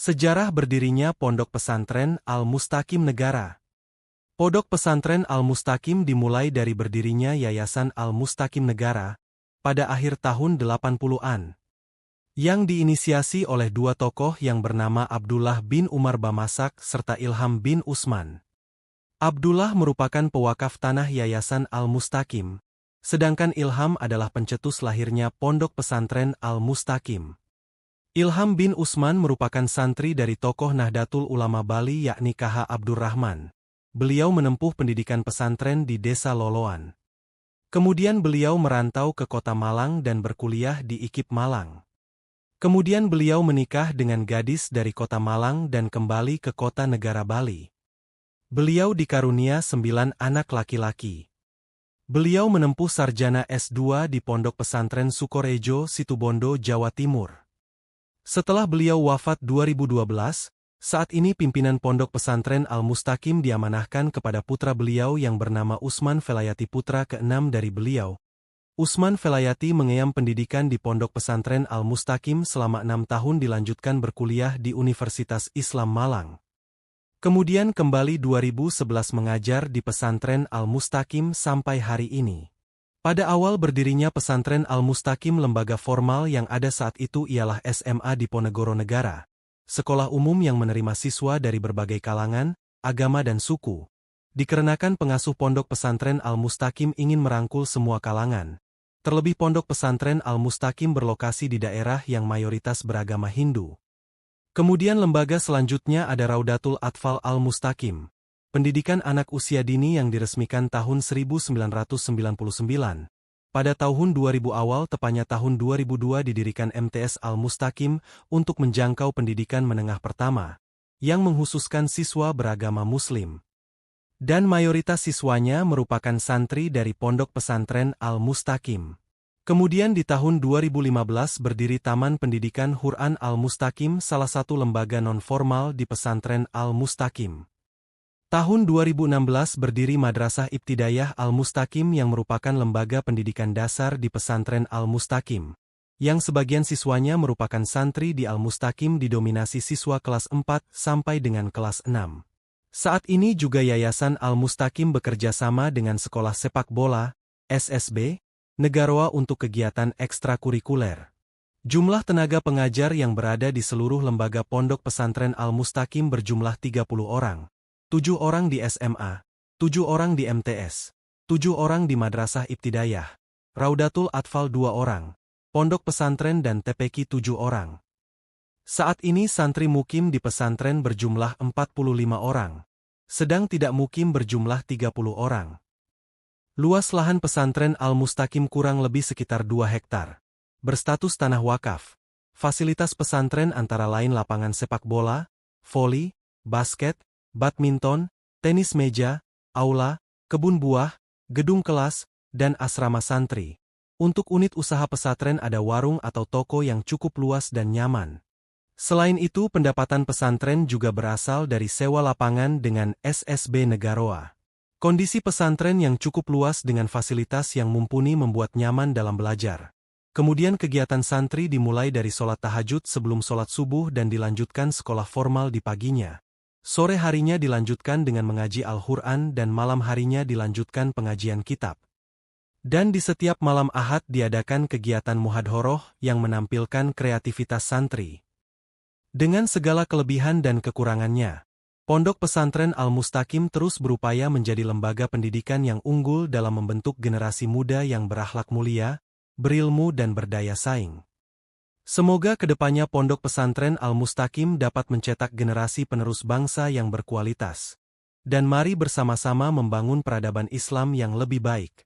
Sejarah berdirinya Pondok Pesantren Al-Mustaqim Negara. Pondok Pesantren Al-Mustaqim dimulai dari berdirinya Yayasan Al-Mustaqim Negara pada akhir tahun 80-an, yang diinisiasi oleh dua tokoh yang bernama Abdullah bin Umar Bamasak serta Ilham bin Usman. Abdullah merupakan pewakaf tanah Yayasan Al-Mustaqim, sedangkan Ilham adalah pencetus lahirnya Pondok Pesantren Al-Mustaqim. Ilham bin Usman merupakan santri dari tokoh Nahdlatul Ulama Bali yakni KH Abdurrahman. Beliau menempuh pendidikan pesantren di Desa Loloan. Kemudian beliau merantau ke kota Malang dan berkuliah di IKIP Malang. Kemudian beliau menikah dengan gadis dari kota Malang dan kembali ke kota negara Bali. Beliau dikarunia 9 anak laki-laki. Beliau menempuh sarjana S2 di Pondok Pesantren Sukorejo, Situbondo, Jawa Timur. Setelah beliau wafat 2012, saat ini pimpinan Pondok Pesantren Al-Mustaqim diamanahkan kepada putra beliau yang bernama Usman Velayati, putra ke-6 dari beliau. Usman Velayati mengeyam pendidikan di Pondok Pesantren Al-Mustaqim selama 6 tahun, dilanjutkan berkuliah di Universitas Islam Malang. Kemudian kembali 2011 mengajar di Pesantren Al-Mustaqim sampai hari ini. Pada awal berdirinya Pesantren Al-Mustaqim, lembaga formal yang ada saat itu ialah SMA Diponegoro Negara, sekolah umum yang menerima siswa dari berbagai kalangan, agama dan suku. Dikarenakan pengasuh Pondok Pesantren Al-Mustaqim ingin merangkul semua kalangan, terlebih Pondok Pesantren Al-Mustaqim berlokasi di daerah yang mayoritas beragama Hindu. Kemudian lembaga selanjutnya ada Raudatul Atfal Al-Mustaqim, pendidikan anak usia dini yang diresmikan tahun 1999. Pada tahun 2000 awal, tepatnya tahun 2002, didirikan MTS Al-Mustaqim untuk menjangkau pendidikan menengah pertama, yang menghususkan siswa beragama Muslim. Dan mayoritas siswanya merupakan santri dari Pondok Pesantren Al-Mustaqim. Kemudian di tahun 2015 berdiri Taman Pendidikan Quran Al-Mustaqim, salah satu lembaga non-formal di Pesantren Al-Mustaqim. Tahun 2016 berdiri Madrasah Ibtidayah Al-Mustaqim yang merupakan lembaga pendidikan dasar di Pesantren Al-Mustaqim, yang sebagian siswanya merupakan santri di Al-Mustaqim, didominasi siswa kelas 4 sampai dengan kelas 6. Saat ini juga Yayasan Al-Mustaqim bekerja sama dengan Sekolah Sepak Bola, SSB, Negaroa untuk kegiatan ekstrakurikuler. Jumlah tenaga pengajar yang berada di seluruh lembaga Pondok Pesantren Al-Mustaqim berjumlah 30 orang. 7 orang di SMA, 7 orang di MTS, 7 orang di Madrasah Ibtidayah, Raudatul Atfal 2 orang, Pondok Pesantren dan TPQ 7 orang. Saat ini santri mukim di pesantren berjumlah 45 orang, sedang tidak mukim berjumlah 30 orang. Luas lahan pesantren Al-Mustaqim kurang lebih sekitar 2 hektar, berstatus tanah wakaf. Fasilitas pesantren antara lain lapangan sepak bola, voli, basket, badminton, tenis meja, aula, kebun buah, gedung kelas, dan asrama santri. Untuk unit usaha pesantren ada warung atau toko yang cukup luas dan nyaman. Selain itu, pendapatan pesantren juga berasal dari sewa lapangan dengan SSB Negaroa. Kondisi pesantren yang cukup luas dengan fasilitas yang mumpuni membuat nyaman dalam belajar. Kemudian kegiatan santri dimulai dari sholat tahajud sebelum sholat subuh dan dilanjutkan sekolah formal di paginya. Sore harinya dilanjutkan dengan mengaji Al-Quran dan malam harinya dilanjutkan pengajian kitab. Dan di setiap malam Ahad diadakan kegiatan muhadhoroh yang menampilkan kreativitas santri. Dengan segala kelebihan dan kekurangannya, Pondok Pesantren Al-Mustaqim terus berupaya menjadi lembaga pendidikan yang unggul dalam membentuk generasi muda yang berakhlak mulia, berilmu dan berdaya saing. Semoga kedepannya Pondok Pesantren Al-Mustaqim dapat mencetak generasi penerus bangsa yang berkualitas. Dan mari bersama-sama membangun peradaban Islam yang lebih baik.